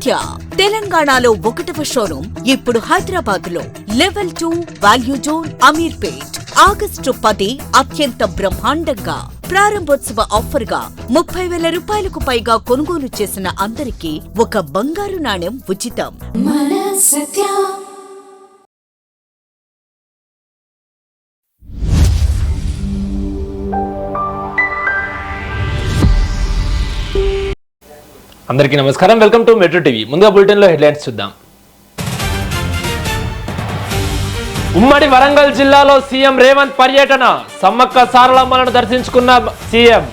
సత్య తెలంగాణలో 1వ షోరూం ఇప్పుడు హైదరాబాద్ లో level 2 value zone Ameerpet August 10 అత్యంత బ్రహ్మాండంగా ప్రారంభోత్సవ ఆఫర్ గా 30,000 రూపాయలకు పైగా కొనుగోలు చేసిన అందరికీ ఒక బంగారు నాణెం ఉచితం. మన సత్య. అందరికీ నమస్కారం. Welcome to metro TV. ముందుగా బులెటిన్ లో హెడ్లైన్స్ చూద్దాం. ఉమ్మడి వరంగల్ జిల్లాలో సీఎం రేవంత్ పర్యటన, సమ్మక్క సారలమ్మలను దర్శించుకున్న సీఎం.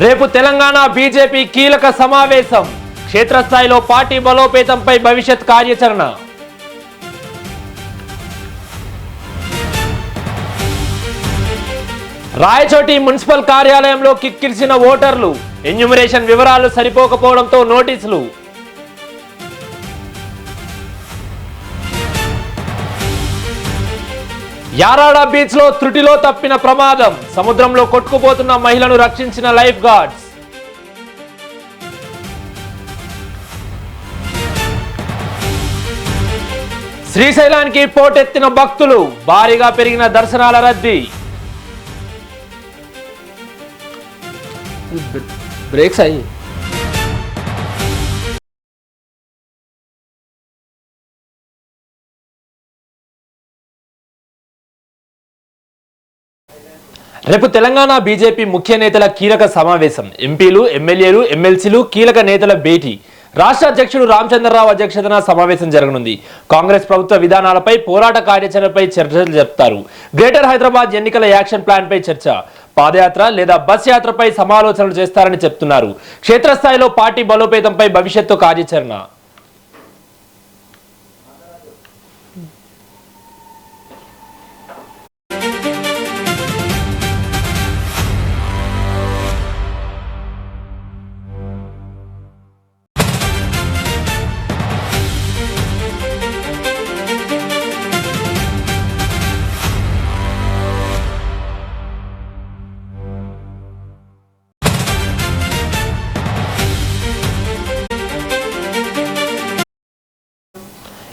రేపు తెలంగాణ బీజేపీ కీలక సమావేశం, క్షేత్రస్థాయిలో పార్టీ బలోపేతంపై భవిష్యత్ కార్యాచరణ. రాయచోటి మున్సిపల్ కార్యాలయంలో కిక్కిరిసిన ఓటర్లు, ఎన్యూమరేషన్ వివరాలు సరిపోకపోవడంతో నోటీసులు. యారాడ బీచ్ లో త్రుటిలో తప్పిన ప్రమాదం, సముద్రంలో కొట్టుకుపోతున్న మహిళను రక్షించిన లైఫ్ గార్డ్స్. శ్రీశైలానికి పోటెత్తిన భక్తులు, భారీగా పెరిగిన దర్శనాల రద్దీ. బ్రేక్స్ అయ్యి రేపు తెలంగాణ బీజేపీ ముఖ్య నేతల కీలక సమావేశం, ఎంపీలు, ఎమ్మెల్యేలు, ఎమ్మెల్సీలు, కీలక నేతల భేటీ. రాష్ట్ర అధ్యక్షుడు రామచంద్రరావు అధ్యక్షతన సమావేశం జరగనుంది. కాంగ్రెస్ ప్రభుత్వ విధానాలపై, పోరాట కార్యాచరణపై చర్చలు జరుపుతారు. గ్రేటర్ హైదరాబాద్ ఎన్నికల యాక్షన్ ప్లాన్ పై చర్చ, పాదయాత్ర లేదా బస్ యాత్రపై సమాలోచనలు చేస్తారని చెప్తున్నారు. క్షేత్రస్థాయిలో పార్టీ బలోపేతంపై భవిష్యత్తు కార్యాచరణ.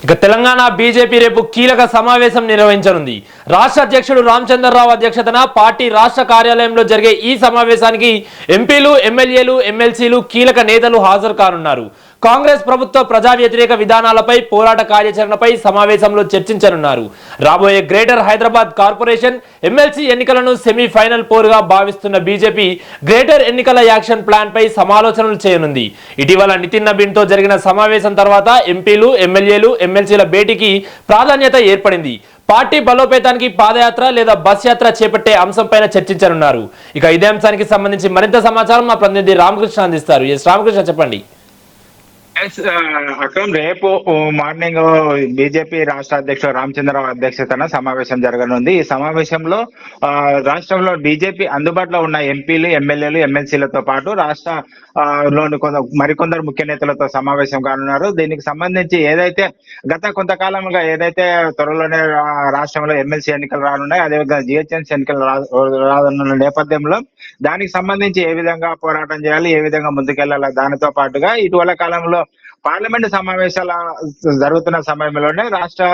ఇక తెలంగాణ బీజేపీ రేపు కీలక సమావేశం నిర్వహించనుంది. రాష్ట్ర అధ్యక్షుడు రామచంద్రరావు అధ్యక్షతన పార్టీ రాష్ట్ర కార్యాలయంలో జరిగే ఈ సమావేశానికి ఎంపీలు, ఎమ్మెల్యేలు, ఎమ్మెల్సీలు, కీలక నేతలు హాజరు కానున్నారు. కాంగ్రెస్ ప్రభుత్వ ప్రజా వ్యతిరేక విధానాలపై, పోరాట కార్యాచరణపై సమావేశంలో చర్చించనున్నారు. రాబోయే గ్రేటర్ హైదరాబాద్ కార్పొరేషన్ ఎమ్మెల్సీ ఎన్నికలను సెమీఫైనల్ పోరుగా భావిస్తున్న బీజేపీ గ్రేటర్ ఎన్నికల యాక్షన్ ప్లాన్ పై సమాలోచనలు చేయనుంది. ఇటీవల నితిన్ నబీన్ తో జరిగిన సమావేశం తర్వాత ఎంపీలు, ఎమ్మెల్యేలు, ఎమ్మెల్సీల భేటీకి ప్రాధాన్యత ఏర్పడింది. పార్టీ బలోపేతానికి పాదయాత్ర లేదా బస్ యాత్ర చేపట్టే అంశంపైన చర్చించనున్నారు. ఇక ఇదే అంశానికి సంబంధించి మరింత సమాచారం మా ప్రతినిధి రామకృష్ణ అందిస్తారు. ఎస్ రామకృష్ణ, చెప్పండి. అక్రమ్, రేపు మార్నింగ్ బీజేపీ రాష్ట్ర అధ్యక్షుడు రామచంద్రరావు అధ్యక్షతన సమావేశం జరగనుంది. ఈ సమావేశంలో రాష్ట్రంలో బీజేపీ అందుబాటులో ఉన్న ఎంపీలు, ఎమ్మెల్యేలు, ఎమ్మెల్సీలతో పాటు రాష్ట్ర లోని మరికొందరు ముఖ్య నేతలతో సమావేశం కానున్నారు. దీనికి సంబంధించి ఏదైతే గత కొంతకాలంగా ఏదైతే త్వరలోనే రాష్ట్రంలో ఎమ్మెల్సీ ఎన్నికలు రానున్నాయి, అదేవిధంగా జిహెచ్ఎంసీ ఎన్నికలు రానున్న నేపథ్యంలో దానికి సంబంధించి ఏ విధంగా పోరాటం చేయాలి, ఏ విధంగా ముందుకెళ్లాలి, దానితో పాటుగా ఇటీవల కాలంలో పార్లమెంటు సమావేశాల జరుగుతున్న సమయంలోనే రాష్ట్ర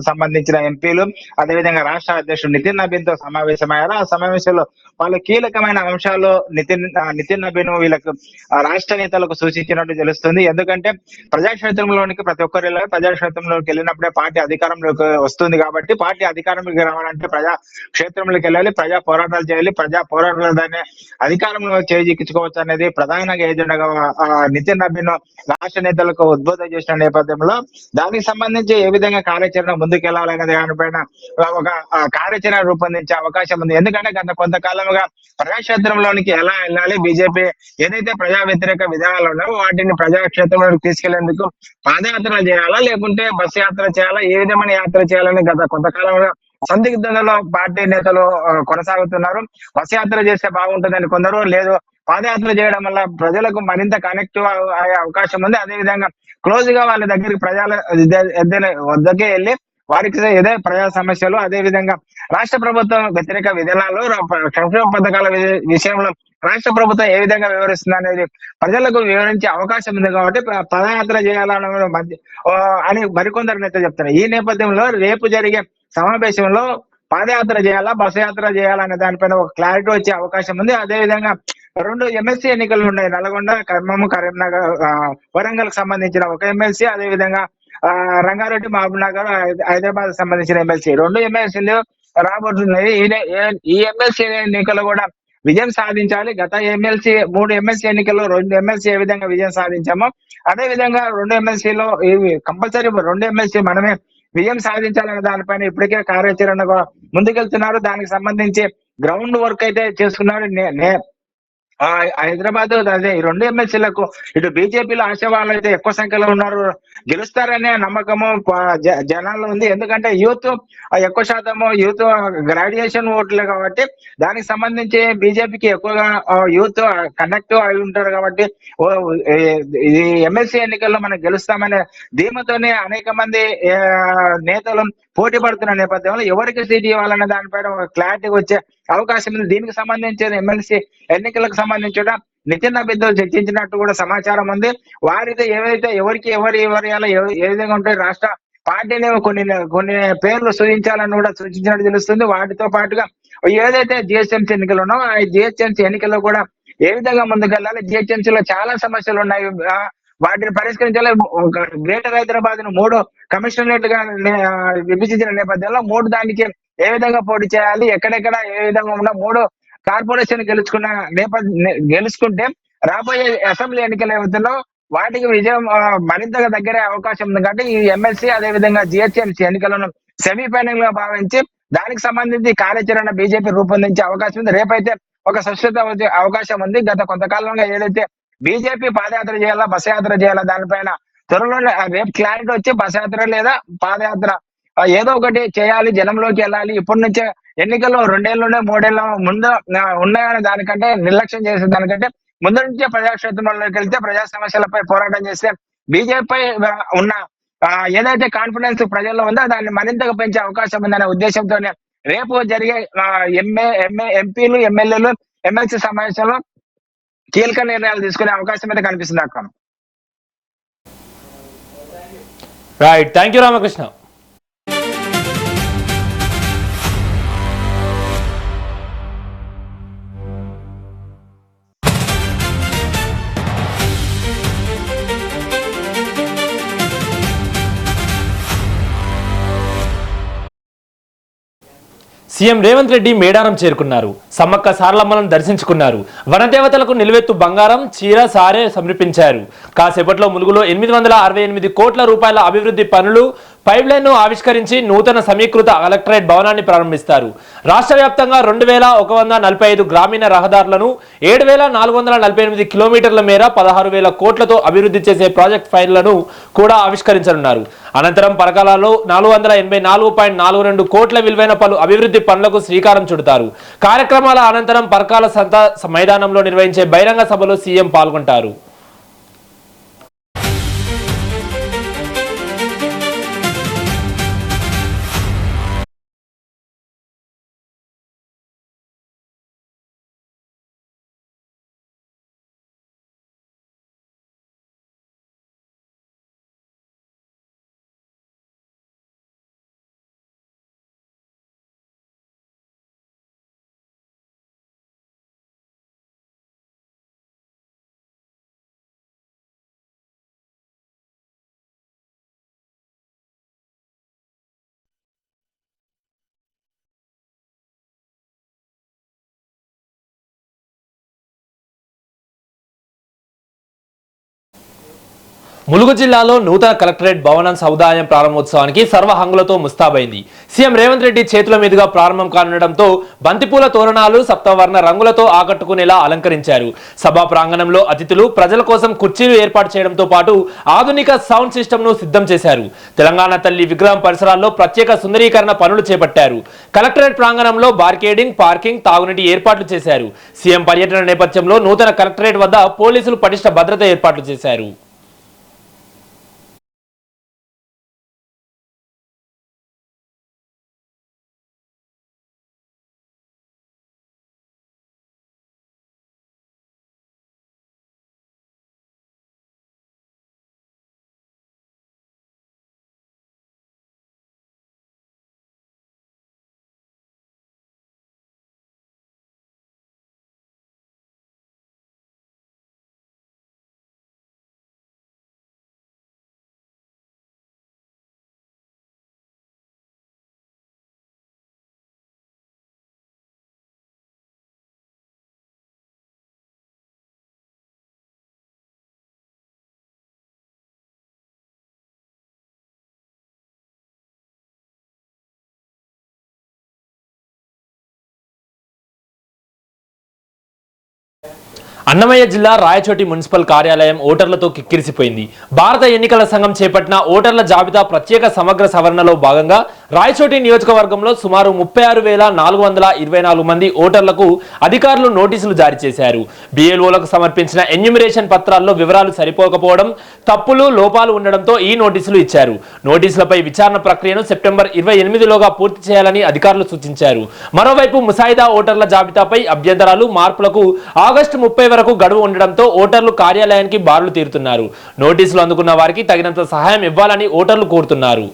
సంబంధించిన ఎంపీలు, అదేవిధంగా రాష్ట్ర అధ్యక్షుడు నితిన్ నబీన్ తో సమావేశమయ్యారు. ఆ సమావేశంలో పలు కీలకమైన అంశాలు నితిన్ నబీన్ వీళ్ళకు రాష్ట్ర నేతలకు సూచించినట్టు తెలుస్తుంది. ఎందుకంటే ప్రజాక్షేత్రంలోనికి ప్రతి ఒక్కరు ప్రజాక్షేత్రంలోకి వెళ్ళినప్పుడే పార్టీ అధికారంలోకి వస్తుంది. కాబట్టి పార్టీ అధికారంలోకి రావాలంటే ప్రజా క్షేత్రంలోకి వెళ్ళాలి, ప్రజా పోరాటాలు చేయాలి, ప్రజా పోరాటాల దాన్ని అధికారంలో చేజిక్కించుకోవచ్చు అనేది ప్రధానంగా ఎజెండాగా నితిన్ నబీన్ రాష్ట్ర నేతలకు ఉద్బోధన చేసిన నేపథ్యంలో దానికి సంబంధించి ఏ విధంగా కార్యాచరణ ముందుకెళ్లాలనేది దానిపైన ఒక కార్యాచరణ రూపొందించే అవకాశం ఉంది. ఎందుకంటే గత కొంతకాలంగా ప్రజాక్షేత్రంలోనికి ఎలా వెళ్ళాలి, బీజేపీ ఏదైతే ప్రజా వ్యతిరేక విధానాలు ఉన్నాయో వాటిని ప్రజాక్షేత్రంలోకి తీసుకెళ్లేందుకు పాదయాత్ర చేయాలా, లేకుంటే బస్ యాత్ర చేయాలా, ఏ విధమైన యాత్ర చేయాలని గత కొంతకాలంగా సందిగ్ధతలో పార్టీ నేతలు కొనసాగుతున్నారు. బస్ యాత్ర చేస్తే బాగుంటుందని కొందరు, లేదు పాదయాత్ర చేయడం వల్ల ప్రజలకు మరింత కనెక్ట్ అయ్యే అవకాశం ఉంది. అదేవిధంగా క్లోజ్ గా వాళ్ళ దగ్గరికి ప్రజల వద్దకే వెళ్ళి వారికి ఏదే ప్రజా సమస్యలు, అదే విధంగా రాష్ట్ర ప్రభుత్వం వ్యతిరేక విధానాలు, సంక్షేమ పథకాల విషయంలో రాష్ట్ర ప్రభుత్వం ఏ విధంగా వివరిస్తుంది అనేది ప్రజలకు వివరించే అవకాశం ఉంది కాబట్టి పదయాత్ర చేయాలన్న అని మరికొందరు నేత చెప్తున్నారు. ఈ నేపథ్యంలో రేపు జరిగే సమావేశంలో పాదయాత్ర చేయాలా, బస్ యాత్ర చేయాలనే దానిపైన ఒక క్లారిటీ వచ్చే అవకాశం ఉంది. అదే విధంగా 2 ఎమ్మెల్సీ ఎన్నికలు ఉన్నాయి. నల్గొండ, ఖమ్మం, కరీంనగర్, వరంగల్ కి సంబంధించిన ఒక ఎమ్మెల్సీ, అదే విధంగా రంగారెడ్డి, మహబూబ్ నగర్, హైదరాబాద్ సంబంధించిన ఎమ్మెల్సీ 2 ఎమ్మెల్సీలు రాబోతున్నాయి. ఈ ఎమ్మెల్సీ ఎన్నికలు కూడా విజయం సాధించాలి. గత 3 ఎమ్మెల్సీ ఎన్నికల్లో 2 ఎమ్మెల్సీ ఏ విధంగా విజయం సాధించామో అదే విధంగా 2 ఎమ్మెల్సీలో కంపల్సరీ 2 ఎమ్మెల్సీ మనమే విజయం సాధించాలనే దానిపైన ఇప్పటికే కార్యాచరణ ముందుకెళ్తున్నారు. దానికి సంబంధించి గ్రౌండ్ వర్క్ అయితే చేసుకున్నారు. హైదరాబాద్ అదే ఈ 2 ఎమ్మెల్సీలకు ఇటు బీజేపీలో ఆశావాళ్ళు అయితే ఎక్కువ సంఖ్యలో ఉన్నారు, గెలుస్తారనే నమ్మకము జనాల్లో ఉంది. ఎందుకంటే యూత్ ఎక్కువ శాతము యూత్ గ్రాడ్యుయేషన్ ఓట్లే కాబట్టి దానికి సంబంధించి బీజేపీకి ఎక్కువగా యూత్ కనెక్ట్ అయి ఉంటారు కాబట్టి ఈ ఎమ్మెల్సీ ఎన్నికల్లో మనం గెలుస్తామనే ధీమతోనే అనేక మంది నేతలు పోటీ పడుతున్న నేపథ్యంలో ఎవరికి సీట్ ఇవ్వాలనే దానిపైన ఒక క్లారిటీ వచ్చే అవకాశం ఉంది. దీనికి సంబంధించిన ఎమ్మెల్సీ ఎన్నికలకు సంబంధించి నితిన్ బిడ్డతో చర్చించినట్టు కూడా సమాచారం ఉంది. వారితో ఏవైతే ఎవరికి ఎవరు ఏ విధంగా ఉంటే రాష్ట్ర పార్టీని కొన్ని పేర్లు సూచించాలని కూడా సూచించినట్టు తెలుస్తుంది. వాటితో పాటుగా ఏదైతే జిహెచ్ఎంసీ ఎన్నికలు ఉన్నాయో ఆ జిహెచ్ఎంసీ ఎన్నికల్లో కూడా ఏ విధంగా ముందుకెళ్ళాలి, జిహెచ్ఎంసీలో చాలా సమస్యలు ఉన్నాయి, వాటిని పరిష్కరించాలి. గ్రేటర్ హైదరాబాద్ ను 3 కమిషనరేట్ గా విభజించిన నేపథ్యంలో 3 దానికి ఏ విధంగా పోటీ చేయాలి, ఎక్కడెక్కడ ఏ విధంగా ఉన్న 3 కార్పొరేషన్ గెలుచుకుంటే రాబోయే అసెంబ్లీ ఎన్నికల ఏవైతుందో వాటికి విజయం మరింతగా దగ్గరే అవకాశం ఉంది. కాబట్టి ఈ ఎమ్మెల్సీ అదే విధంగా జిహెచ్ఎంసీ ఎన్నికలను సెమీఫైనల్ గా భావించి దానికి సంబంధించి కార్యాచరణ బీజేపీ రూపొందించే అవకాశం ఉంది. రేపైతే ఒక స్పష్టత వచ్చే అవకాశం ఉంది. గత కొంతకాలంగా ఏదైతే బీజేపీ పాదయాత్ర చేయాలా, బస్ యాత్ర చేయాలా దానిపైన త్వరలోనే రేపు క్లారిటీ వచ్చి బస్ యాత్ర లేదా పాదయాత్ర ఏదో ఒకటి చేయాలి, జనంలోకి వెళ్ళాలి. ఇప్పటి నుంచే ఎన్నికల్లో 2 ఏళ్ళలోనే 3 ఏళ్ళ ముందు ఉన్నాయనే దానికంటే నిర్లక్ష్యం చేసే దానికంటే ముందు నుంచే ప్రజాక్షేత్రంలోకి వెళ్తే ప్రజా సమస్యలపై పోరాటం చేస్తే బీజేపీ ఉన్న ఏదైతే కాన్ఫిడెన్స్ ప్రజల్లో ఉందో దాన్ని మరింతగా పెంచే అవకాశం ఉందనే ఉద్దేశంతోనే రేపు జరిగే ఎంపీలు, ఎమ్మెల్యేలు, ఎమ్మెల్సీ సమావేశంలో కీలక నిర్ణయాలు తీసుకునే అవకాశం అయితే కనిపిస్తుంది అక్కడ. Right, thank you Ramakrishna. CM Revanth Reddy Medaram చేరుకున్నారు. సమ్మక్క సారలమ్మలను దర్శించుకున్నారు. వనదేవతలకు నిలువెత్తు బంగారం, చీర, సారే సమర్పించారు. కాసేపట్లో ములుగులో 868 కోట్ల రూపాయల అభివృద్ధి పనులు పైప్లైన్ ను ఆవిష్కరించి నూతన సమీకృత కలెక్టరేట్ భవనాన్ని ప్రారంభిస్తారు. రాష్ట్ర వ్యాప్తంగా 2145 గ్రామీణ రహదారులను 7448 కిలోమీటర్ల మేర 16,000 కోట్లతో అభివృద్ధి చేసే ప్రాజెక్ట్ ఫైళ్లను కూడా ఆవిష్కరించనున్నారు. అనంతరం పరకాలలో 484.42 కోట్ల విలువైన పలు అభివృద్ధి పనులకు శ్రీకారం చుడతారు. కార్యక్రమాల అనంతరం పరకాల సంత మైదానంలో నిర్వహించే బహిరంగ సభలో సీఎం పాల్గొంటారు. ములుగు జిల్లాలో నూతన కలెక్టరేట్ భవనం సముదాయం ప్రారంభోత్సవానికి సర్వహంగులతో ముస్తాబైంది. సీఎం రేవంత్ రెడ్డి చేతుల మీదుగా ప్రారంభం కానుండటంతో బంతిపూల తోరణాలు సప్తవర్ణ రంగులతో ఆకట్టుకునేలా అలంకరించారు. సభా ప్రాంగణంలో అతిథులు ప్రజల కోసం కుర్చీలు ఏర్పాటు చేయడంతో పాటు ఆధునిక సౌండ్ సిస్టమ్ ను సిద్ధం చేశారు. తెలంగాణ తల్లి విగ్రహం పరిసరాల్లో ప్రత్యేక సుందరీకరణ పనులు చేపట్టారు. కలెక్టరేట్ ప్రాంగణంలో బార్కేడింగ్, పార్కింగ్, తాగునీటి ఏర్పాట్లు చేశారు. సీఎం పర్యటన నేపథ్యంలో నూతన కలెక్టరేట్ వద్ద పోలీసులు పటిష్ట భద్రత ఏర్పాట్లు చేశారు. అన్నమయ్య జిల్లా రాయచోటి మున్సిపల్ కార్యాలయం ఓటర్లతో కిక్కిరిసిపోయింది. భారత ఎన్నికల సంఘం చేపట్టిన ఓటర్ల జాబితా ప్రత్యేక సమగ్ర సవరణలో భాగంగా రాయచోటి నియోజకవర్గంలో సుమారు 36,424 మంది ఓటర్లకు అధికారులు నోటీసులు జారీ చేశారు. బిఎల్ఓలకు సమర్పించిన ఎన్యూమరేషన్ పత్రాల్లో వివరాలు సరిపోకపోవడం, తప్పులు, లోపాలు ఉండడంతో ఈ నోటీసులు ఇచ్చారు. నోటీసులపై విచారణ ప్రక్రియను సెప్టెంబర్ 28లోగా పూర్తి చేయాలని అధికారులు సూచించారు. మరోవైపు ముసాయిదా ఓటర్ల జాబితాపై అభ్యంతరాలు, మార్పులకు ఆగస్టు 30 వరకు గడువు ఉండడంతో ఓటర్లు కార్యాలయానికి బారులు తీరుతున్నారు. నోటీసులు అందుకున్న వారికి తగినంత సహాయం ఇవ్వాలని ఓటర్లు కోరుతున్నారు.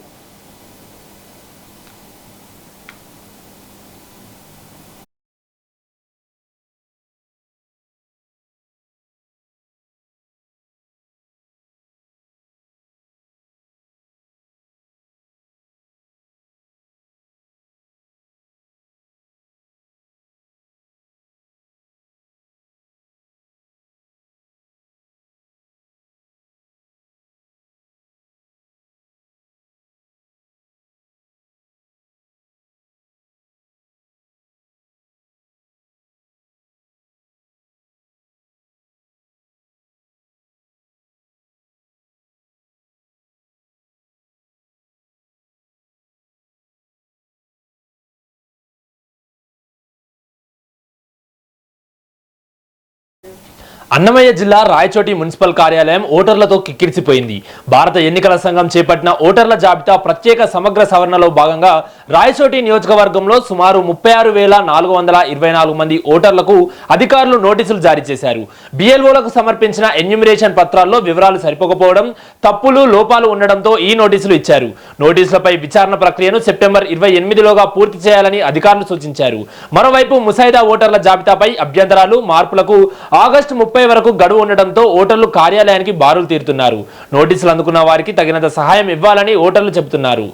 అన్నమయ్య జిల్లా రాయచోటి మున్సిపల్ కార్యాలయం ఓటర్లతో కిక్కిరిసిపోయింది. భారత ఎన్నికల సంఘం చేపట్టిన ఓటర్ల జాబితా ప్రత్యేక సమగ్ర సవరణలో భాగంగా రాయచోటి నియోజకవర్గంలో సుమారు 36,424 మంది ఓటర్లకు అధికారులు నోటీసులు జారీ చేశారు. బిఎల్ఓలకు సమర్పించిన ఎన్యూమరేషన్ పత్రాల్లో వివరాలు సరిపోకపోవడం, తప్పులు, లోపాలు ఉండడంతో ఈ నోటీసులు ఇచ్చారు. నోటీసులపై విచారణ ప్రక్రియను సెప్టెంబర్ 28లోగా పూర్తి చేయాలని అధికారులు సూచించారు. మరోవైపు ముసాయిదా ఓటర్ల జాబితాపై అభ్యంతరాలు, మార్పులకు ఆగస్టు 30 వరకు గడువు ఉండడంతో ఓటర్లు కార్యాలయానికి బారులు తీరుతున్నారు. నోటీసులు అందుకున్న వారికి తగినంత సహాయం ఇవ్వాలని ఓటర్లు చెబుతున్నారు.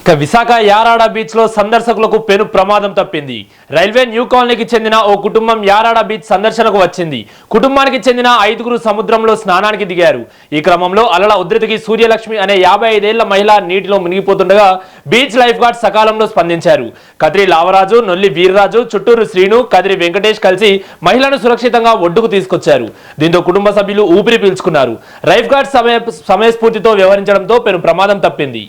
ఇక విశాఖ యారాడ బీచ్ లో సందర్శకులకు పెను ప్రమాదం తప్పింది. రైల్వే న్యూ కాలనీకి చెందిన ఓ కుటుంబం యారాడ బీచ్ సందర్శనకు వచ్చింది. కుటుంబానికి చెందిన 5గురు సముద్రంలో స్నానానికి దిగారు. ఈ క్రమంలో అలల ఉధృతికి సూర్యలక్ష్మి అనే 55 ఏళ్ల మహిళ నీటిలో మునిగిపోతుండగా బీచ్ లైఫ్ గార్డ్ సకాలంలో స్పందించారు. కద్రి లావరాజు, నొల్లి వీర్రాజు, చుట్టూరు శ్రీను, కద్రి వెంకటేష్ కలిసి మహిళను సురక్షితంగా ఒడ్డుకు తీసుకొచ్చారు. దీంతో కుటుంబ సభ్యులు ఊపిరి పీల్చుకున్నారు. లైఫ్ గార్డ్ సమయస్ఫూర్తితో వ్యవహరించడంతో పెను ప్రమాదం తప్పింది.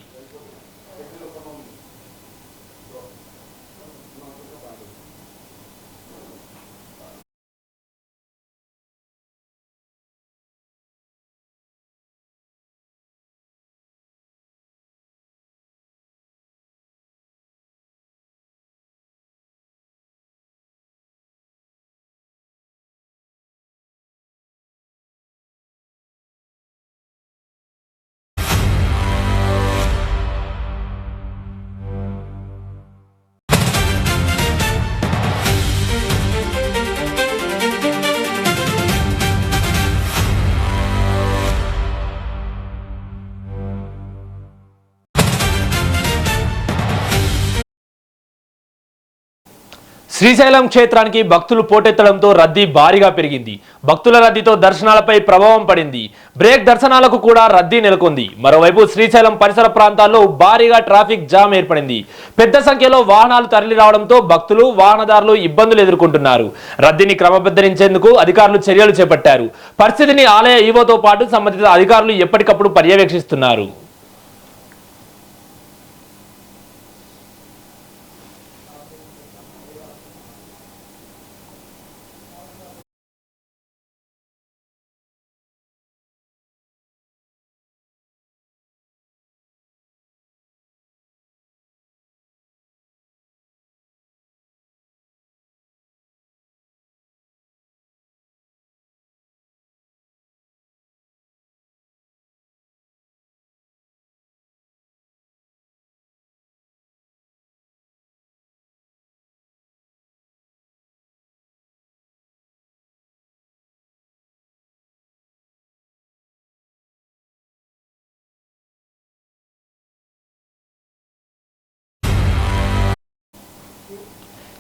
శ్రీశైలం క్షేత్రానికి భక్తులు పోటెత్తడంతో రద్దీ భారీగా పెరిగింది. భక్తుల రద్దీతో దర్శనాలపై ప్రభావం పడింది. బ్రేక్ దర్శనాలకు కూడా రద్దీ నెలకొంది. మరోవైపు శ్రీశైలం పరిసర ప్రాంతాల్లో భారీగా ట్రాఫిక్ జామ్ ఏర్పడింది. పెద్ద సంఖ్యలో వాహనాలు తరలి రావడంతో భక్తులు, వాహనదారులు ఇబ్బందులు ఎదుర్కొంటున్నారు. రద్దీని క్రమబద్ధరించేందుకు అధికారులు చర్యలు చేపట్టారు. పరిస్థితిని ఆలయ ఈవోతో పాటు సంబంధిత అధికారులు ఎప్పటికప్పుడు పర్యవేక్షిస్తున్నారు.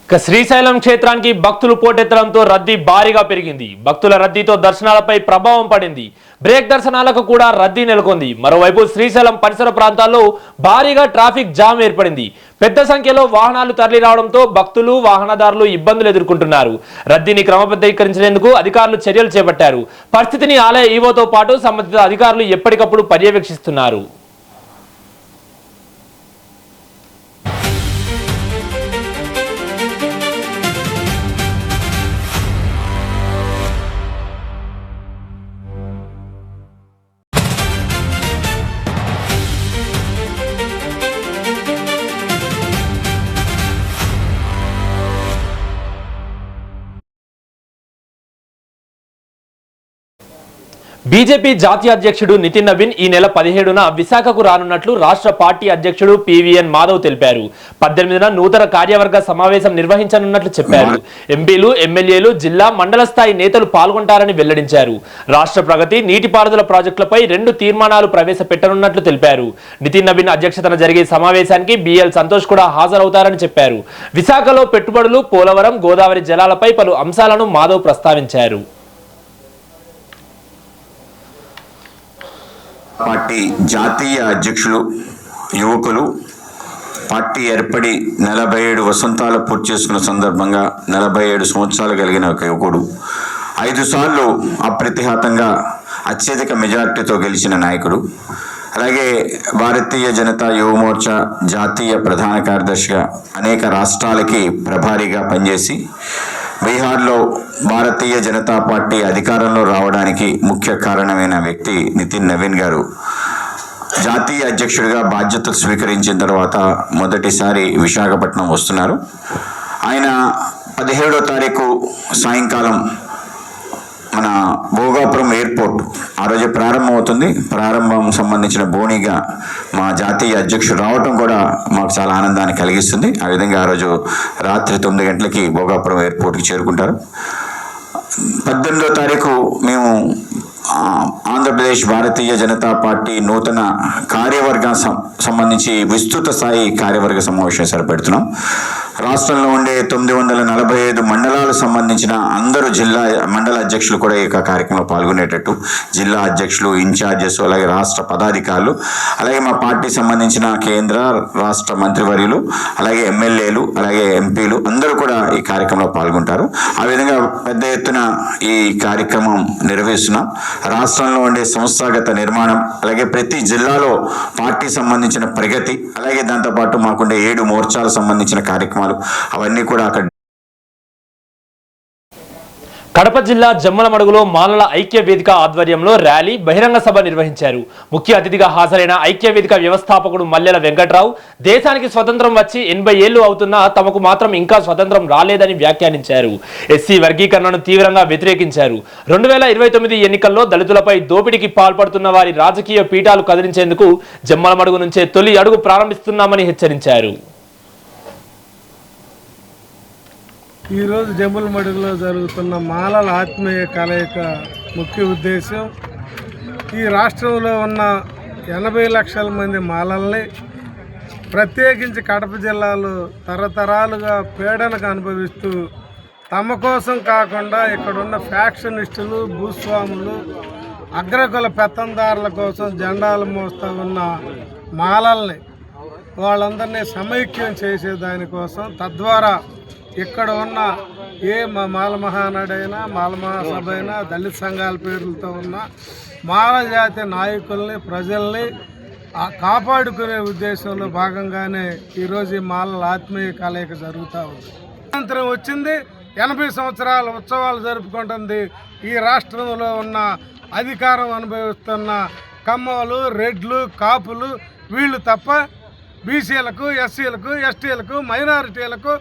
ఇక శ్రీశైలం క్షేత్రానికి భక్తులు పోటెత్తడంతో రద్దీ భారీగా పెరిగింది. భక్తుల రద్దీతో దర్శనాలపై ప్రభావం పడింది. బ్రేక్ దర్శనాలకు కూడా రద్దీ నెలకొంది. మరోవైపు శ్రీశైలం పరిసర ప్రాంతాల్లో భారీగా ట్రాఫిక్ జామ్ ఏర్పడింది. పెద్ద సంఖ్యలో వాహనాలు తరలి రావడంతో భక్తులు, వాహనదారులు ఇబ్బందులు ఎదుర్కొంటున్నారు. రద్దీని క్రమబద్ధీకరించేందుకు అధికారులు చర్యలు చేపట్టారు. పరిస్థితిని ఆలయ ఈవోతో పాటు సంబంధిత అధికారులు ఎప్పటికప్పుడు పర్యవేక్షిస్తున్నారు. బీజేపీ జాతీయ అధ్యక్షుడు నితిన్ నవీన్ ఈ నెల 17న విశాఖకు రానున్నట్లు రాష్ట్ర పార్టీ అధ్యక్షుడు పివిఎన్ మాధవ్ తెలిపారు. 18న నూతన కార్యవర్గ సమావేశం నిర్వహించనున్నట్లు చెప్పారు. ఎంపీలు, ఎమ్మెల్యేలు, జిల్లా, మండల స్థాయి నేతలు పాల్గొంటారని వెల్లడించారు. రాష్ట్ర ప్రగతి, నీటిపారుదల ప్రాజెక్టులపై 2 తీర్మానాలు ప్రవేశపెట్టనున్నట్లు తెలిపారు. నితిన్ నవీన్ అధ్యక్షతన జరిగే సమావేశానికి బిఎల్ సంతోష్ కూడా హాజరవుతారని చెప్పారు. విశాఖలో పెట్టుబడులు, పోలవరం, గోదావరి జలాలపై పలు అంశాలను మాధవ్ ప్రస్తావించారు. పార్టీ జాతీయ అధ్యక్షులు, యువకులు పార్టీ ఏర్పడి 47 వసంతాలు పూర్తి చేసుకున్న సందర్భంగా 47 సంవత్సరాలు కలిగిన ఒక యువకుడు, 5 సార్లు అప్రతిహతంగా అత్యధిక మెజార్టీతో గెలిచిన నాయకుడు, అలాగే భారతీయ జనతా యువ మోర్చా జాతీయ ప్రధాన కార్యదర్శిగా అనేక రాష్ట్రాలకి ప్రభారీగా పనిచేసి బీహార్లో భారతీయ జనతా పార్టీ అధికారంలో రావడానికి ముఖ్య కారణమైన వ్యక్తి నితిన్ నవీన్ గారు జాతీయ అధ్యక్షుడిగా బాధ్యతలు స్వీకరించిన తర్వాత మొదటిసారి విశాఖపట్నం వస్తున్నారు. ఆయన 17వ తారీఖు సాయంకాలం మన భోగాపురం ఎయిర్పోర్ట్ ఆ రోజు ప్రారంభమవుతుంది. ప్రారంభం సంబంధించిన బోనీగా మా జాతీయ అధ్యక్షుడు రావటం కూడా మాకు చాలా ఆనందాన్ని కలిగిస్తుంది. ఆ విధంగా ఆ రోజు రాత్రి 9 గంటలకి భోగాపురం ఎయిర్పోర్ట్కి చేరుకుంటారు. 18వ తారీఖు మేము ఆంధ్రప్రదేశ్ భారతీయ జనతా పార్టీ నూతన కార్యవర్గ సంబంధించి విస్తృత స్థాయి కార్యవర్గ సమావేశం ఏర్పెడుతున్నాం. రాష్ట్రంలో ఉండే 945 మండలాలకు సంబంధించిన అందరూ జిల్లా మండల అధ్యక్షులు కూడా ఈ కార్యక్రమంలో పాల్గొనేటట్టు జిల్లా అధ్యక్షులు, ఇన్ఛార్జెస్, అలాగే రాష్ట్ర పదాధికారులు, అలాగే మా పార్టీ సంబంధించిన కేంద్ర రాష్ట్ర మంత్రివర్యులు, అలాగే ఎమ్మెల్యేలు, అలాగే ఎంపీలు అందరూ కూడా ఈ కార్యక్రమంలో పాల్గొంటారు. ఆ విధంగా పెద్ద ఎత్తున ఈ కార్యక్రమం నిర్వహిస్తున్నాం. రాష్ట్రంలో ఉండే సంస్థాగత నిర్మాణం, అలాగే ప్రతి జిల్లాలో పార్టీ సంబంధించిన ప్రగతి, అలాగే దాంతోపాటు మాకుండే 7 మోర్చాలకు సంబంధించిన కార్యక్రమాలు అవన్నీ కూడా అక్కడ. కడప జిల్లా జమ్మలమడుగులో మాలల ఐక్య వేదిక ఆధ్వర్యంలో ర్యాలీ, బహిరంగ సభ నిర్వహించారు. ముఖ్య అతిథిగా హాజరైన ఐక్య వేదిక వ్యవస్థాపకుడు మల్లెల వెంకట్రావు దేశానికి స్వతంత్రం వచ్చి 80 ఏళ్లు అవుతున్నా తమకు మాత్రం ఇంకా స్వతంత్రం రాలేదని వ్యాఖ్యానించారు. ఎస్సీ వర్గీకరణను తీవ్రంగా వ్యతిరేకించారు. 2029 ఎన్నికల్లో దళితులపై దోపిడీకి పాల్పడుతున్న వారి రాజకీయ పీఠాలు కదిలించేందుకు జమ్మలమడుగు నుంచే తొలి అడుగు ప్రారంభిస్తున్నామని హెచ్చరించారు. ఈరోజు జమ్మలమడుగులో జరుగుతున్న మాలల ఆత్మీయ కలయిక ముఖ్య ఉద్దేశం ఈ రాష్ట్రంలో ఉన్న 80 లక్షల మంది మాలల్ని, ప్రత్యేకించి కడప జిల్లాలో తరతరాలుగా పీడనకు అనుభవిస్తూ తమ కోసం కాకుండా ఇక్కడున్న ఫ్యాక్షనిస్టులు, భూస్వాములు, అగ్రకుల పెత్తందారుల కోసం జెండాలు మోస్తూ ఉన్న మాలల్ని వాళ్ళందరినీ సమైక్యం చేసేదానికోసం, తద్వారా ఇక్కడ ఉన్న ఏ మాల మహానాడైనా, మాల మహాసభ అయినా, దళిత సంఘాల పేర్లతో ఉన్న మాల జాతి నాయకుల్ని, ప్రజల్ని కాపాడుకునే ఉద్దేశంలో భాగంగానే ఈరోజు ఈ మాలల ఆత్మీయ కలయిక జరుగుతూ ఉంది. స్వాతంత్రం వచ్చింది, 80 సంవత్సరాల ఉత్సవాలు జరుపుకుంటుంది ఈ రాష్ట్రంలో ఉన్న అధికారం అనుభవిస్తున్న కమ్మలు, రెడ్లు, కాపులు వీళ్ళు తప్ప బీసీలకు, ఎస్సీలకు, ఎస్టీలకు, మైనారిటీలకు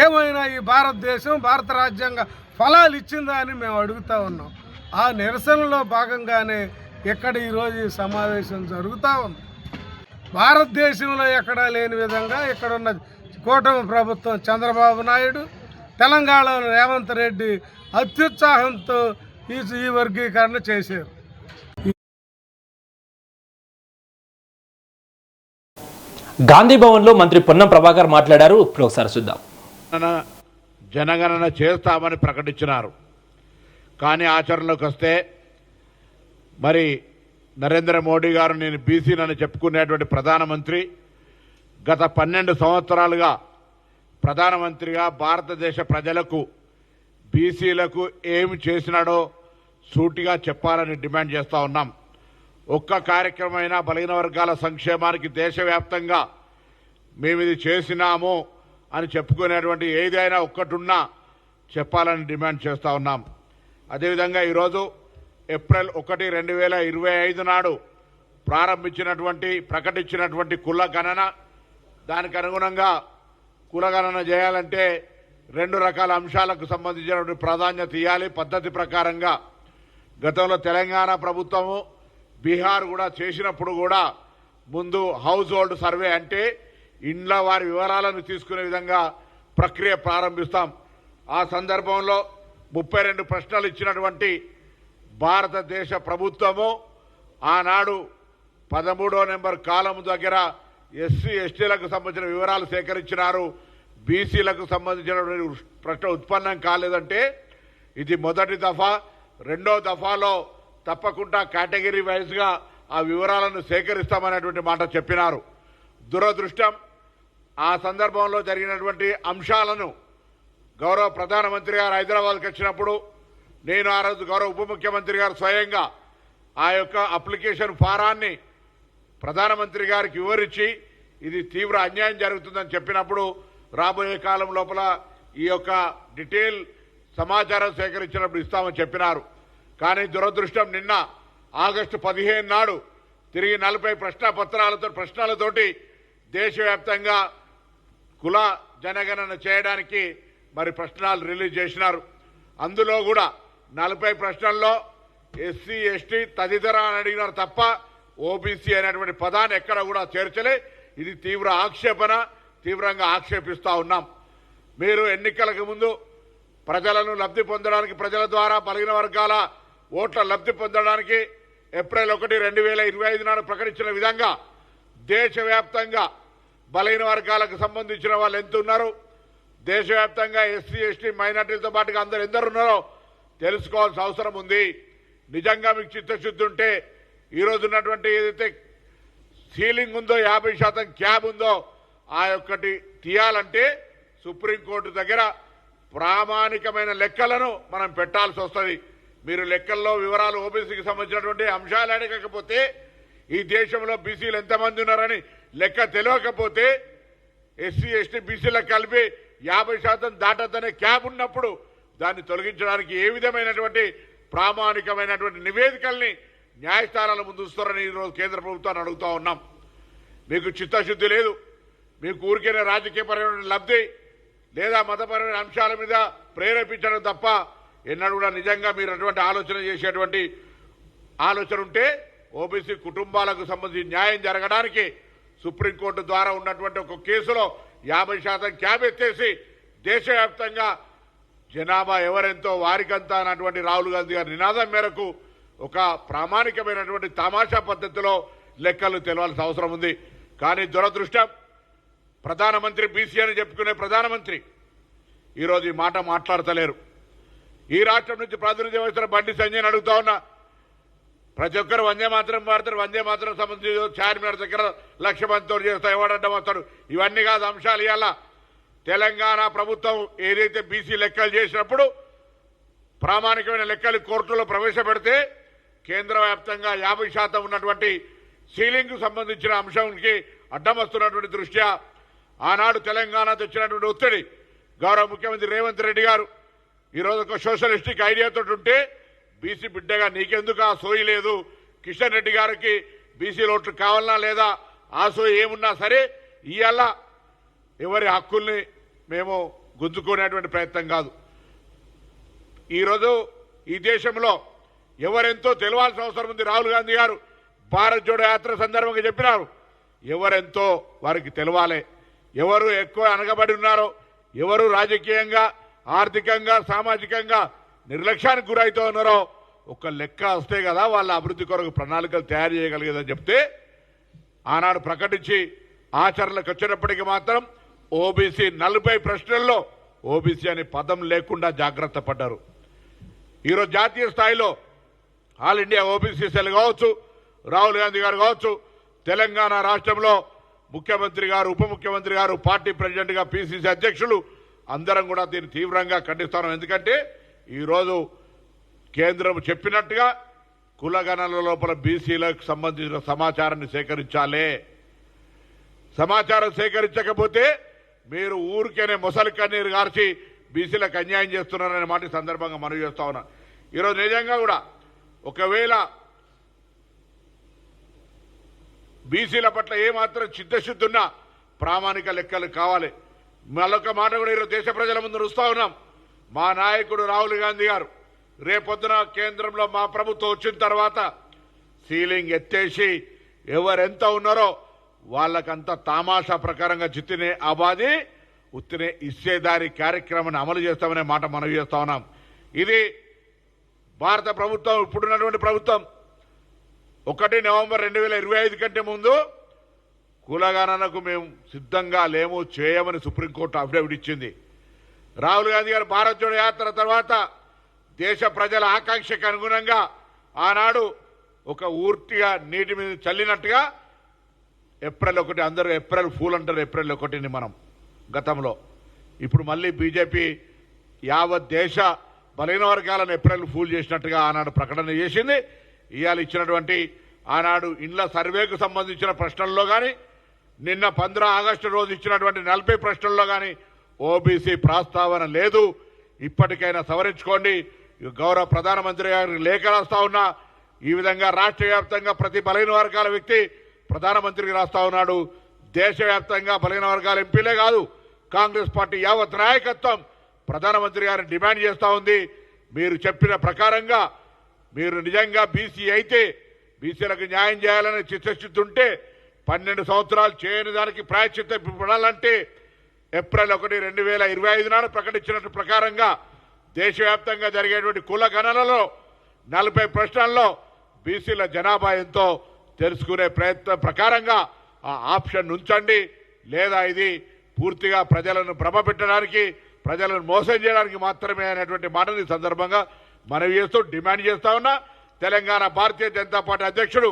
ఏమైనా ఈ భారతదేశం, భారత రాజ్యాంగ ఫలాలు ఇచ్చిందా అని మేము అడుగుతూ ఉన్నాం. ఆ నిరసనలో భాగంగానే ఇక్కడ ఈరోజు ఈ సమావేశం జరుగుతూ ఉంది. భారతదేశంలో ఎక్కడా లేని విధంగా ఇక్కడున్న కూటమి ప్రభుత్వం చంద్రబాబు నాయుడు, తెలంగాణలో రేవంత్ రెడ్డి అత్యుత్సాహంతో ఈ వర్గీకరణ చేశారు. గాంధీ భవన్లో మంత్రి పొన్నం ప్రభాకర్ మాట్లాడారు. ఇప్పుడు ఒకసారి చూద్దాం. జనగణన చేస్తామని ప్రకటించినారు, కానీ ఆచరణలోకి వస్తే మరి నరేంద్ర మోడీ గారు నేను బీసీనని చెప్పుకునేటువంటి ప్రధానమంత్రి గత 12 సంవత్సరాలుగా ప్రధానమంత్రిగా భారతదేశ ప్రజలకు, బీసీలకు ఏమి చేసినాడో సూటిగా చెప్పాలని డిమాండ్ చేస్తూ ఉన్నాం. ఒక్క కార్యక్రమమైనా బలహీన వర్గాల సంక్షేమానికి దేశవ్యాప్తంగా మేము ఇది చేసినాము అని చెప్పుకునేటువంటి ఏదైనా ఒక్కటున్నా చెప్పాలని డిమాండ్ చేస్తూ ఉన్నాం. అదేవిధంగా ఈరోజు ఏప్రిల్ 1, 2025 నాడు ప్రకటించినటువంటి కుల గణన, దానికి అనుగుణంగా కులగణన చేయాలంటే 2 రకాల అంశాలకు సంబంధించినటువంటి ప్రాధాన్యత ఇవ్వాలి. పద్ధతి ప్రకారంగా గతంలో తెలంగాణ ప్రభుత్వము, బీహార్ కూడా చేసినప్పుడు కూడా ముందు హౌస్ హోల్డ్ సర్వే అంటే ఇండ్ల వారి వివరాలను తీసుకునే విధంగా ప్రక్రియ ప్రారంభిస్తాం. ఆ సందర్భంలో 32 ప్రశ్నలు ఇచ్చినటువంటి భారతదేశ ప్రభుత్వము ఆనాడు 13వ నెంబర్ కాలము దగ్గర ఎస్సీ ఎస్టీలకు సంబంధించిన వివరాలు సేకరించినారు. బీసీలకు సంబంధించినటువంటి ప్రశ్న ఉత్పన్నం కాలేదంటే ఇది మొదటి దఫా. 2వ దఫాలో తప్పకుండా కేటగిరీ వైజ్గా ఆ వివరాలను సేకరిస్తామనేటువంటి మాట చెప్పినారు. దురదృష్టం, ఆ సందర్భంలో జరిగినటువంటి అంశాలను గౌరవ ప్రధానమంత్రి గారు హైదరాబాద్కి వచ్చినప్పుడు నేను ఆ రోజు గౌరవ ఉప ముఖ్యమంత్రి గారు స్వయంగా ఆ యొక్క అప్లికేషన్ ఫారాన్ని ప్రధానమంత్రి గారికి వివరించి ఇది తీవ్ర అన్యాయం జరుగుతుందని చెప్పినప్పుడు రాబోయే కాలం లోపల ఈ యొక్క డీటెయిల్ సమాచారం సేకరించినప్పుడు ఇస్తామని చెప్పినారు. కానీ దురదృష్టం, నిన్న ఆగస్టు 15 నాడు తిరిగి 40 ప్రశ్నలతోటి దేశవ్యాప్తంగా కుల జనగణన చేయడానికి మరి ప్రశ్నలు రిలీజ్ చేసినారు. అందులో కూడా 40 ప్రశ్నల్లో ఎస్సీ ఎస్టీ తదితర అని అడిగినారు తప్ప ఓబీసీ అనేటువంటి పదాన్ని ఎక్కడ కూడా చేర్చలే. ఇది తీవ్ర ఆక్షేపణ, తీవ్రంగా ఆక్షేపిస్తూ ఉన్నాం. మీరు ఎన్నికలకు ముందు ప్రజలను లబ్ధి పొందడానికి ప్రజల ద్వారా బలహీన వర్గాల ఓట్ల లబ్ధి పొందడానికి ఏప్రిల్ 1, 2025 నాడు ప్రకటించిన విధంగా దేశవ్యాప్తంగా బలహీన వర్గాలకు సంబంధించిన వాళ్ళు ఎంత ఉన్నారు, దేశవ్యాప్తంగా ఎస్సీ ఎస్టీ మైనార్టీలతో పాటుగా అందరు ఎందరు ఉన్నారో తెలుసుకోవాల్సిన అవసరం ఉంది. నిజంగా మీకు చిత్తశుద్ధి ఉంటే ఈరోజు ఉన్నటువంటి ఏదైతే సీలింగ్ ఉందో 50% క్యాబ్ ఉందో ఆ యొక్కటి తీయాలంటే సుప్రీంకోర్టు దగ్గర ప్రామాణికమైన లెక్కలను మనం పెట్టాల్సి వస్తుంది. మీరు లెక్కల్లో వివరాలు ఓబీసీకి సంబంధించినటువంటి అంశాలు అడగకపోతే, ఈ దేశంలో బీసీలు ఎంతమంది ఉన్నారని లెక్క తెలియకపోతే, ఎస్సీ ఎస్టీ బీసీలకు కలిపి 50% దాటద్దనే క్యాబ్ ఉన్నప్పుడు దాన్ని తొలగించడానికి ఏ విధమైనటువంటి ప్రామాణికమైనటువంటి నివేదికల్ని న్యాయస్థానాల ముందు ఉంచుతారని ఈరోజు కేంద్ర ప్రభుత్వాన్ని అడుగుతా ఉన్నాం. మీకు చిత్తశుద్ధి లేదు, మీకు ఊరికైనా రాజకీయపరమైన లబ్ధి లేదా మతపరమైన అంశాల మీద ప్రేరేపించడం తప్ప ఎన్నడూ కూడా నిజంగా మీరు అటువంటి ఆలోచన చేసేటువంటి ఆలోచన ఉంటే ఓబీసీ కుటుంబాలకు సంబంధించి న్యాయం జరగడానికి సుప్రీంకోర్టు ద్వారా ఉన్నటువంటి ఒక కేసులో 50% క్యాబ్ ఎత్తేసి దేశవ్యాప్తంగా జనాభా ఎవరెంతో వారికంతా అన్నటువంటి రాహుల్ గాంధీ గారి నినాదం మేరకు ఒక ప్రామాణికమైనటువంటి తమాషా పద్ధతిలో లెక్కలు తెలవాల్సిన అవసరం ఉంది. కానీ దురదృష్టం, ప్రధానమంత్రి బీసీ అని చెప్పుకునే ప్రధానమంత్రి ఈరోజు ఈ మాట మాట్లాడతలేరు. ఈ రాష్ట్రం నుంచి ప్రాతినిధ్యం వహిస్తున్న బండి సంజయ్ అడుగుతా ఉన్నా, ప్రతి ఒక్కరు వందే మాత్రం వాడతారు, వందే మాత్రం సంబంధించి చార్మినార్ దగ్గర 1,00,000 మందితో చేస్తా ఎవడడ్డం వస్తాడు. ఇవన్నీ కాదు అంశాలు. ఇవాళ తెలంగాణ ప్రభుత్వం ఏదైతే బీసీ లెక్కలు చేసినప్పుడు ప్రామాణికమైన లెక్కలు కోర్టులో ప్రవేశపెడితే కేంద్ర వ్యాప్తంగా 50% ఉన్నటువంటి సీలింగ్ సంబంధించిన అంశానికి అడ్డం వస్తున్నటువంటి దృష్ట్యా ఆనాడు తెలంగాణ తెచ్చినటువంటి ఒత్తిడి గౌరవ ముఖ్యమంత్రి రేవంత్ రెడ్డి గారు ఈరోజు ఒక సోషలిస్టిక్ ఐడియాతో ఉంటే, బీసీ బిడ్డగా నీకెందుకు ఆ సోయి లేదు, కిషన్ రెడ్డి గారికి బీసీ ఓట్లు కావాలన్నా లేదా ఆ సోయి ఏమున్నా సరే ఇవాళ ఎవరి హక్కుల్ని మేము గుంజుకునేటువంటి ప్రయత్నం కాదు. ఈరోజు ఈ దేశంలో ఎవరెంతో తెలవాల్సిన అవసరం ఉంది. రాహుల్ గాంధీ గారు భారత్ జోడో యాత్ర సందర్భంగా చెప్పినారు, ఎవరెంతో వారికి తెలవాలి. ఎవరు ఎక్కువ అనగబడి ఉన్నారో, ఎవరు రాజకీయంగా ఆర్థికంగా సామాజికంగా నిర్లక్ష్యానికి గురైతే ఉన్నారో ఒక లెక్క వస్తే కదా వాళ్ళ అభివృద్ధి కొరకు ప్రణాళికలు తయారు చేయగలిగేదని చెప్తే, ఆనాడు ప్రకటించి ఆచరణకు వచ్చినప్పటికీ మాత్రం ఓబీసీ 40 ప్రశ్నల్లో ఓబీసీ అనే పదం లేకుండా జాగ్రత్త పడ్డారు. ఈరోజు జాతీయ స్థాయిలో ఆల్ ఇండియా ఓబీసీ సెల్ కావచ్చు, రాహుల్ గాంధీ గారు కావచ్చు, తెలంగాణ రాష్ట్రంలో ముఖ్యమంత్రి గారు, ఉప ముఖ్యమంత్రి గారు, పార్టీ ప్రెసిడెంట్గా పిసిసి అధ్యక్షులు అందరం కూడా దీన్ని తీవ్రంగా ఖండిస్తున్నాం. ఎందుకంటే ఈరోజు కేంద్రం చెప్పినట్టుగా కులగణన లోపల బీసీలకు సంబంధించిన సమాచారాన్ని సేకరించాలి. సమాచారం సేకరించకపోతే మీరు ఊరికేనే మొసలి కన్నీరు గార్చి బీసీలకు అన్యాయం చేస్తున్నారనే మాట సందర్భంగా మనవి చేస్తా ఉన్నా. ఈరోజు నిజంగా కూడా ఒకవేళ బీసీల పట్ల ఏమాత్రం చిత్తశుద్ధి ఉన్నా ప్రామాణిక లెక్కలు కావాలి. మరొక మాట కూడా ఈరోజు దేశ ప్రజల ముందు రుస్తా ఉన్నాం. మా నాయకుడు రాహుల్ గాంధీ గారు రేపొద్దున కేంద్రంలో మా ప్రభుత్వం వచ్చిన తర్వాత సీలింగ్ ఎత్తేసి ఎవరెంత ఉన్నారో వాళ్ళకంతా తామాషా ప్రకారంగా జిత్తినే ఆబాది ఉత్తినే ఇచ్చేదారి కార్యక్రమాన్ని అమలు చేస్తామనే మాట మనవి చేస్తా ఉన్నాం. ఇది భారత ప్రభుత్వం, ఇప్పుడున్నటువంటి ప్రభుత్వం 1 నవంబర్ 2025 కంటే ముందు కులగణనకు మేము సిద్ధంగా లేము, చేయమని సుప్రీంకోర్టు అఫిడవిట్ ఇచ్చింది. రాహుల్ గాంధీ గారు భారత్ జోడో యాత్ర తర్వాత దేశ ప్రజల ఆకాంక్షకు అనుగుణంగా ఆనాడు ఒక ఊర్తిగా నీటి మీద చల్లినట్టుగా ఏప్రిల్ 1 అందరూ ఏప్రిల్ ఫూల్ అంటారు. ఏప్రిల్ 1ని మనం గతంలో, ఇప్పుడు మళ్ళీ బీజేపీ యావత్ దేశ బలహీన వర్గాలను ఏప్రిల్ ఫూల్ చేసినట్టుగా ఆనాడు ప్రకటన చేసింది. ఇవాళ ఇచ్చినటువంటి ఆనాడు ఇండ్ల సర్వేకు సంబంధించిన ప్రశ్నల్లో కానీ, నిన్న 15 ఆగస్టు రోజు ఇచ్చినటువంటి 40 ప్రశ్నల్లో కానీ ఓబీసీ ప్రస్తావన లేదు. ఇప్పటికైనా సవరించుకోండి. గౌరవ ప్రధానమంత్రి గారికి లేఖ రాస్తా ఉన్నా. ఈ విధంగా రాష్ట్ర వ్యాప్తంగా ప్రతి బలహీన వర్గాల వ్యక్తి ప్రధానమంత్రికి రాస్తా ఉన్నాడు. దేశవ్యాప్తంగా బలహీన వర్గాల ఎంపీలే కాదు, కాంగ్రెస్ పార్టీ యావత్ నాయకత్వం ప్రధానమంత్రి గారిని డిమాండ్ చేస్తూ ఉంది. మీరు చెప్పిన ప్రకారంగా మీరు నిజంగా బీసీ అయితే, బీసీలకు న్యాయం చేయాలని చిత్తశుద్ధి ఉంటే 12 సంవత్సరాలు చేయని దానికి ప్రాయశ్చిత్తం పడాలంటే ఏప్రిల్ 1, 2025 నాడు ప్రకటించినట్టు ప్రకారంగా దేశవ్యాప్తంగా జరిగేటువంటి కుల గణనలో 40 ప్రశ్నల్లో బీసీల జనాభా ఎంతో తెలుసుకునే ప్రయత్నం ప్రకారంగా ఆ ఆప్షన్ ఉంచండి. లేదా ఇది పూర్తిగా ప్రజలను భ్రమపెట్టడానికి, ప్రజలను మోసం చేయడానికి మాత్రమే అనేటువంటి మాటని ఈ సందర్భంగా మనవి చేస్తూ డిమాండ్ చేస్తా ఉన్నా. తెలంగాణ భారతీయ జనతా పార్టీ అధ్యక్షుడు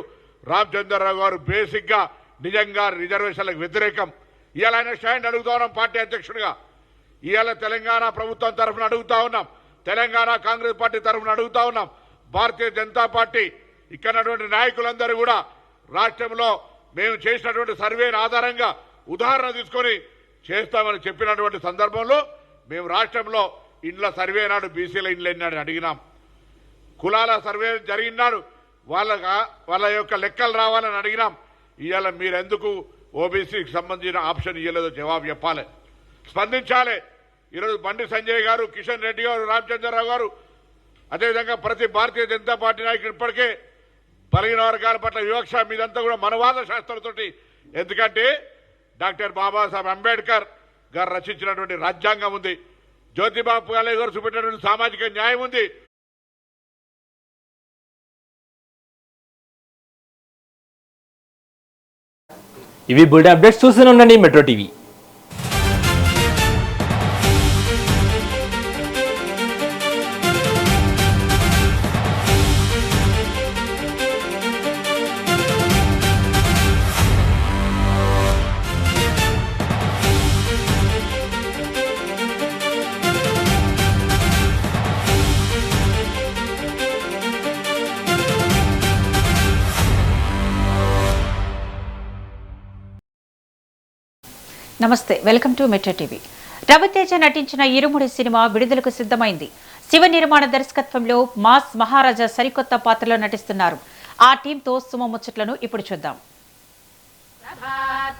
రామచంద్రరావు గారు బేసిక్గా నిజంగా రిజర్వేషన్లకు వ్యతిరేకం. ఇవాళ ఆయన స్టాండ్ అడుగుతా ఉన్నాం పార్టీ అధ్యక్షుడిగా. ఇవాళ తెలంగాణ ప్రభుత్వం తరఫున అడుగుతా ఉన్నాం, తెలంగాణ కాంగ్రెస్ పార్టీ తరఫున అడుగుతా ఉన్నాం. భారతీయ జనతా పార్టీ ఇక్కడటువంటి నాయకులందరూ కూడా రాష్ట్రంలో మేము చేసినటువంటి సర్వేని ఆధారంగా ఉదాహరణ తీసుకొని చేస్తామని చెప్పినటువంటి సందర్భంలో మేము రాష్ట్రంలో ఇండ్ల సర్వే నాడు బీసీల ఇండ్లు ఎన్నాడు అడిగినాం. కులాల సర్వే జరిగినాడు వాళ్ళ యొక్క లెక్కలు రావాలని అడిగినాం. ఇవాళ మీరెందుకు ఓబీసీకి సంబంధించిన ఆప్షన్ ఇవ్వలేదో జవాబు చెప్పాలి, స్పందించాలి. ఈరోజు బండి సంజయ్ గారు, కిషన్ రెడ్డి గారు, రామచంద్రరావు గారు, అదేవిధంగా ప్రతి భారతీయ జనతా పార్టీ నాయకులు ఇప్పటికే బలహీన వర్గాల పట్ల వివక్ష మీదంతా కూడా మనవాద శాస్త్రంతోటి, ఎందుకంటే డాక్టర్ బాబాసాహెబ్ అంబేద్కర్ గారు రచించినటువంటి రాజ్యాంగం ఉంది, జ్యోతిబా ఫులే గారు చూపెట్టినటువంటి సామాజిక న్యాయం ఉంది. ఇవి బుల్డ్ అప్డేట్స్ చూస్తూనే ఉండండి మెట్రో టీవీ. నమస్తే, welcome to metro TV. Raviteja నటించిన ఇరుముడి సినిమా విడుదలకు సిద్ధమైంది. శివ నిర్మాణ దర్శకత్వంలో మాస్ మహారాజా సరికొత్త పాత్రలో నటిస్తున్నారు. ఆ టీంతో సుమ ముచ్చట్లను ఇప్పుడు చూద్దాం.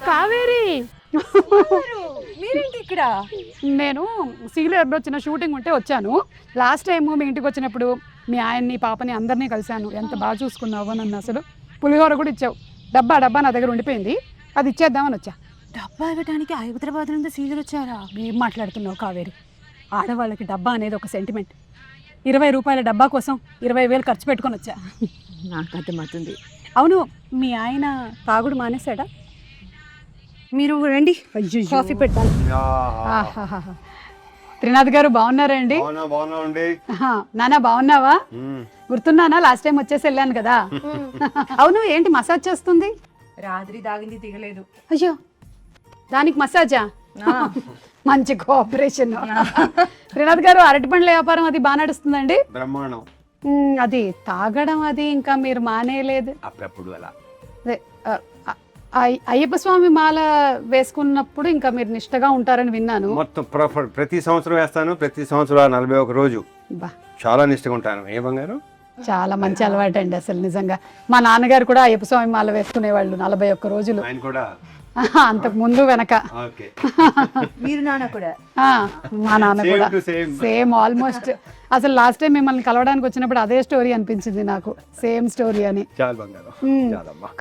కావేరి, మీరేంటి ఇక్కడ? నేను సీలేరులో చిన్న షూటింగ్ ఉంటే వచ్చాను. లాస్ట్ టైం మీ ఇంటికి వచ్చినప్పుడు మీ ఆయన్ని, పాపని అందరినీ కలిశాను. ఎంత బాగా చూసుకున్నావో నన్ను. అసలు పులిహోర కూడా ఇచ్చావు. డబ్బా నా దగ్గర ఉండిపోయింది, అది ఇచ్చేద్దామని వచ్చా. డబ్బా ఇవ్వడానికి హైదరాబాద్ నుండి సీజర్ వచ్చారా? ఏం మాట్లాడుతున్నావు కావేరి? ఆడవాళ్ళకి డబ్బా అనేది ఒక సెంటిమెంట్. 20 రూపాయల డబ్బా కోసం 20,000 ఖర్చు పెట్టుకొని వచ్చా. నాకు అర్థమవుతుంది. అవును, మీ ఆయన తాగుడు మానేశాడా? మీరు రండి, కాఫీ పెట్టాను. త్రినాథ్ గారు బాగున్నారండి? నానా బాగున్నావా? గుర్తున్నానా? లాస్ట్ టైం వచ్చేసి వెళ్ళాను కదా. అవును, ఏంటి మసాజ్ చేస్తుంది? రాత్రి తాగింది దిగలేదు. అయ్యో, దానికి మసాజా? మంచి కోఆపరేషన్. త్రినాథ్ గారు, అరటిపండ్ల వ్యాపారం అది బాగా నడుస్తుందండి? బ్రహ్మాండం. అది తాగడం అది ఇంకా మీరు మానేయలేదు? అప్పుడప్పుడు అలా. అదే అయ్యప్ప స్వామి మాల వేసుకున్నప్పుడు ఇంకా మీరు నిష్టగా ఉంటారని విన్నాను. మొత్తం ప్రతి సంవత్సరం వేస్తాను. ప్రతి సంవత్సరం 41 రోజు చాలా నిష్టగా ఉంటాను. ఏ బంగారు? చాలా మంచి అలవాటు అండి అసలు నిజంగా. మా నాన్నగారు కూడా అయ్యప్ప స్వామి మాల వేసుకునేవాళ్ళు 41 రోజులు. ఆయన కూడా అంతకు ముందు వెనక. మీరు నాన్న కూడా? మా నాన్న కూడా సేమ్ ఆల్మోస్ట్. అసలు లాస్ట్ టైం మిమ్మల్ని కలవడానికి వచ్చినప్పుడు అదే స్టోరీ అనిపించింది నాకు, సేమ్ స్టోరీ అని.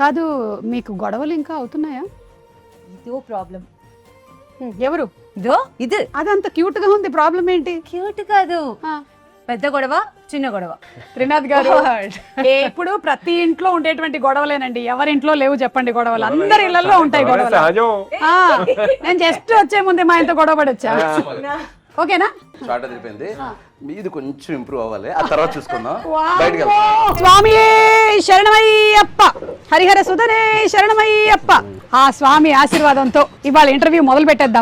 కాదు, మీకు గొడవలు ఇంకా అవుతున్నాయా? ఇదో ప్రాబ్లం. ఎవరు? ఇదో ఇది. అది అంత క్యూట్ గా ఉంది, ప్రాబ్లం ఏంటి? క్యూట్ కాదు, పెద్ద గొడవ, చిన్న గొడవ. త్రినాథ్ గారు, ఎప్పుడు ప్రతి ఇంట్లో ఉండేటువంటి గొడవలేనండి. ఎవరింట్లో లేవు చెప్పండి గొడవలు? అందరి ఇళ్లలో ఉంటాయి గొడవలు. నేను జస్ట్ వచ్చే ముందే మా ఇంత గొడవ పడొచ్చా? ఓకేనా? స్టార్ట్ అయిపోయింది, మీది కొంచెం ఇంప్రూవ్ అవ్వాలి, ఆ తర్వాత చూసుకుందాం. స్వామి శరణమయ్యప్ప, హరిహర సుధనే శరణమయ్యప్ప. ఆ స్వామి ఆశీర్వాదంతో ఇవాళ ఇంటర్వ్యూ మొదలు పెట్టేద్దాం.